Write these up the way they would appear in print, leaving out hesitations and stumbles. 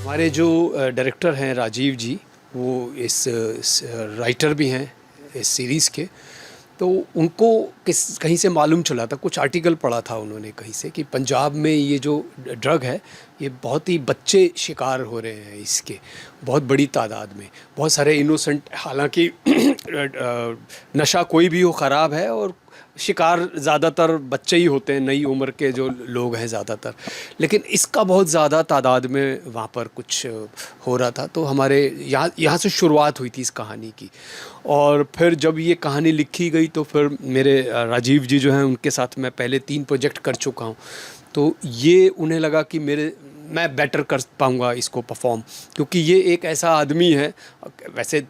हमारे जो डायरेक्टर हैं राजीव जी, वो इस राइटर भी हैं इस सीरीज़ के। तो उनको कहीं से मालूम चला था, कुछ आर्टिकल पढ़ा था उन्होंने कहीं से, कि पंजाब में ये जो ड्रग है ये बहुत ही बच्चे शिकार हो रहे हैं इसके, बहुत बड़ी तादाद में। बहुत सारे इनोसेंट, हालांकि नशा कोई भी हो ख़राब है, और शिकार ज़्यादातर बच्चे ही होते हैं, नई उम्र के जो लोग हैं ज़्यादातर। लेकिन इसका बहुत ज़्यादा तादाद में वहाँ पर कुछ हो रहा था। तो हमारे यहाँ से शुरुआत हुई थी इस कहानी की। और फिर जब ये कहानी लिखी गई तो फिर मेरे राजीव जी जो हैं, उनके साथ मैं पहले 3 प्रोजेक्ट कर चुका हूँ। तो ये उन्हें लगा कि मैं बेटर कर पाऊँगा इसको परफॉर्म, क्योंकि ये एक ऐसा आदमी है, वैसे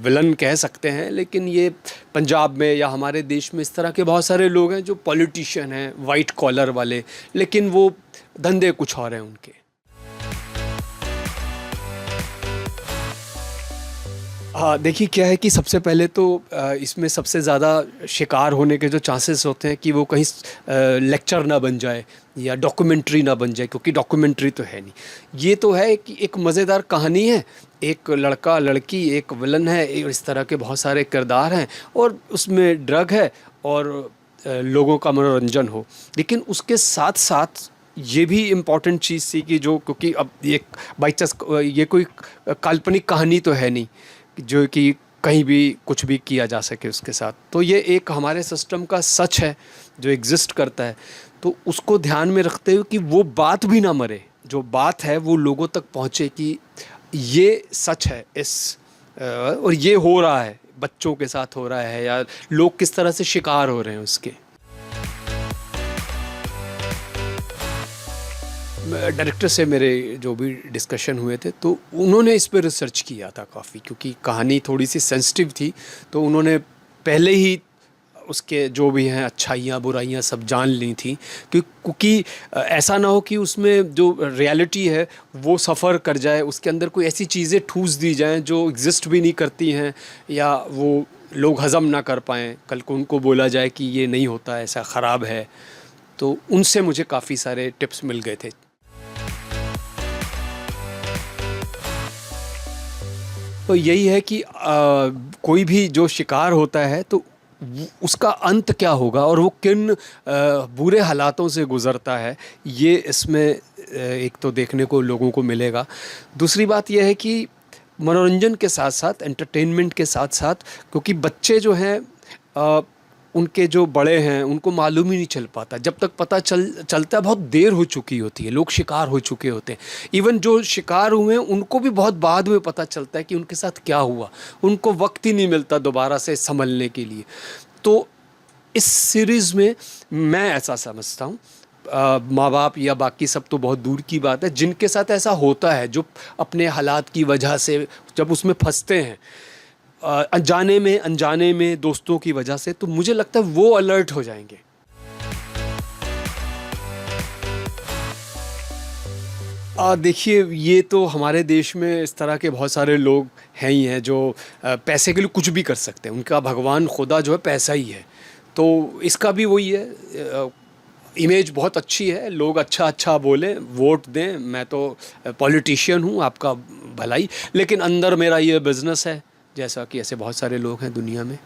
विलन कह सकते हैं, लेकिन ये पंजाब में या हमारे देश में इस तरह के बहुत सारे लोग हैं जो पॉलिटिशियन हैं, वाइट कॉलर वाले, लेकिन वो धंधे कुछ और हैं उनके। हाँ, देखिए क्या है कि सबसे पहले तो इसमें सबसे ज़्यादा शिकार होने के जो चांसेस होते हैं कि वो कहीं लेक्चर ना बन जाए या डॉक्यूमेंट्री ना बन जाए, क्योंकि डॉक्यूमेंट्री तो है नहीं। ये तो है कि एक मज़ेदार कहानी है, एक लड़का लड़की, एक विलन है, इस तरह के बहुत सारे किरदार हैं, और उसमें ड्रग है और लोगों का मनोरंजन हो। लेकिन उसके साथ साथ ये भी इम्पॉर्टेंट चीज़ थी कि जो, क्योंकि अब ये बाई चांस ये कोई काल्पनिक कहानी तो है नहीं जो कि कहीं भी कुछ भी किया जा सके उसके साथ। तो ये एक हमारे सिस्टम का सच है जो एग्जिस्ट करता है। तो उसको ध्यान में रखते हुए कि वो बात भी ना मरे, जो बात है वो लोगों तक पहुँचे कि ये सच है और ये हो रहा है, बच्चों के साथ हो रहा है, या लोग किस तरह से शिकार हो रहे हैं उसके। डायरेक्टर से मेरे जो भी डिस्कशन हुए थे, तो उन्होंने इस पे रिसर्च किया था काफ़ी, क्योंकि कहानी थोड़ी सी सेंसिटिव थी। तो उन्होंने पहले ही उसके जो भी हैं अच्छाइयाँ बुराइयाँ सब जान ली थी, क्योंकि ऐसा ना हो कि उसमें जो रियलिटी है वो सफ़र कर जाए, उसके अंदर कोई ऐसी चीज़ें ठूस दी जाएं जो एग्जिस्ट भी नहीं करती हैं, या वो लोग हज़म ना कर पाएँ, कल को उनको बोला जाए कि ये नहीं होता, ऐसा ख़राब है। तो उनसे मुझे काफ़ी सारे टिप्स मिल गए थे। तो यही है कि कोई भी जो शिकार होता है तो उसका अंत क्या होगा और वो किन बुरे हालातों से गुज़रता है, ये इसमें एक तो देखने को लोगों को मिलेगा। दूसरी बात यह है कि मनोरंजन के साथ साथ, एंटरटेनमेंट के साथ साथ, क्योंकि बच्चे जो हैं उनके जो बड़े हैं उनको मालूम ही नहीं चल पाता, जब तक पता चलता है बहुत देर हो चुकी होती है, लोग शिकार हो चुके होते हैं। इवन जो शिकार हुए हैं उनको भी बहुत बाद में पता चलता है कि उनके साथ क्या हुआ, उनको वक्त ही नहीं मिलता दोबारा से संभलने के लिए। तो इस सीरीज़ में मैं ऐसा समझता हूँ, माँ बाप या बाकी सब तो बहुत दूर की बात है, जिनके साथ ऐसा होता है, जो अपने हालात की वजह से जब उसमें फंसते हैं, अनजाने में दोस्तों की वजह से, तो मुझे लगता है वो अलर्ट हो जाएंगे। देखिए, ये तो हमारे देश में इस तरह के बहुत सारे लोग हैं ही हैं जो पैसे के लिए कुछ भी कर सकते हैं, उनका भगवान खुदा जो है पैसा ही है। तो इसका भी वही है, इमेज बहुत अच्छी है, लोग अच्छा बोलें, वोट दें, मैं तो पॉलिटिशियन हूँ, आपका भलाई, लेकिन अंदर मेरा ये बिज़नेस है, जैसा कि ऐसे बहुत सारे लोग हैं दुनिया में।